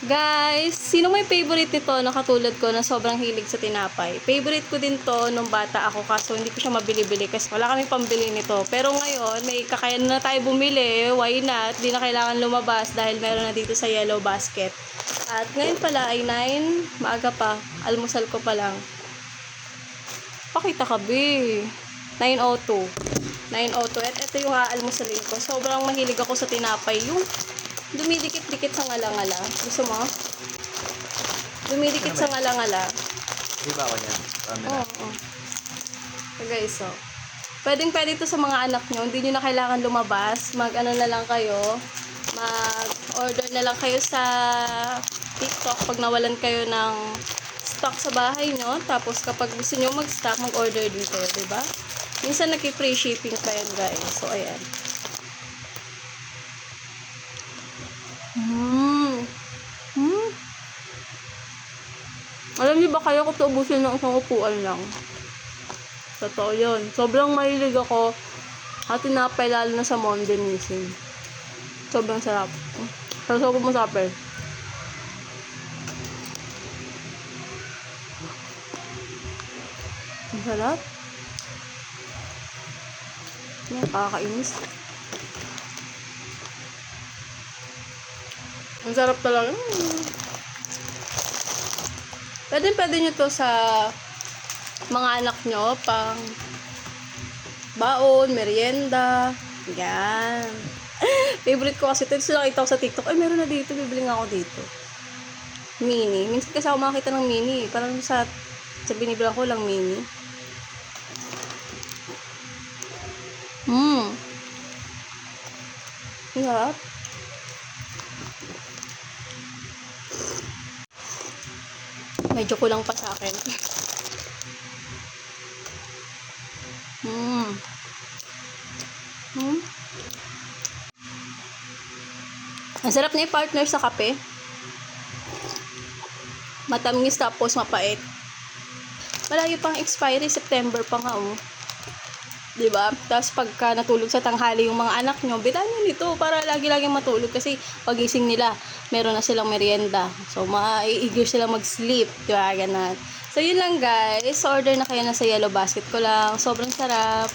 Guys, sino may favorite nito na katulad ko na sobrang hilig sa tinapay? Favorite ko din to nung bata ako kaso hindi ko siya mabili-bili kasi wala kami pambili nito. Pero ngayon, may kakayanan na tayo bumili. Why not? Di na kailangan lumabas dahil meron na dito sa Yellow Basket. At ngayon pala ay 9. Maaga pa. Almusal ko pa lang. Pakita ka, be. 9:02. 9:02. At ito yung aalmusalin ko. Sobrang mahilig ako sa tinapay. Yung dumidikit-dikit sa ngala-ngala. Gusto mo? Dumidikit sa ngala-ngala. Di ba ako niyan? Oo. So guys, so. Pwedeng-pwede ito sa mga anak nyo. Hindi nyo na kailangan lumabas. Mag-ano na lang kayo. Mag-order na lang kayo sa TikTok pag nawalan kayo ng stock sa bahay nyo. Tapos kapag gusto nyo mag-stock, mag-order din kayo. Diba? Minsan nag-free shipping pa yan, guys. So, ayan. Alam niyo ba kaya ko ito ubusin ng isang upuan lang? Totoo yun. Sobrang mahilig ako at tinapay lalo na sa Monday missing. Sobrang sarap. Sobrang masarap eh. Ang sarap. Nakakainis. Ang sarap talaga. Pwede nyo to sa mga anak nyo, pang baon, merienda. Yan. Favorite ko kasi ito. Ito nakita ko sa TikTok. Ay, meron na dito. Bibili nga ako dito. Mini. Minsan kasi ako makakita ng mini. Parang sa binibilang ko lang mini. Sarap. Medyo kulang pa sa akin. Ang sarap na i-partner sa kape. Matamis tapos mapait. Malayo pang expiry, September pa nga oh. Diba? Tapos pagka natulog sa tanghali yung mga anak nyo, bilan nyo nito para lagi-lagi matulog kasi pagising nila, meron na silang merienda. So, ma-eager sila mag-sleep. Diba? Ganun. So, yun lang guys. Order na kayo na sa Yellow Basket ko lang. Sobrang sarap.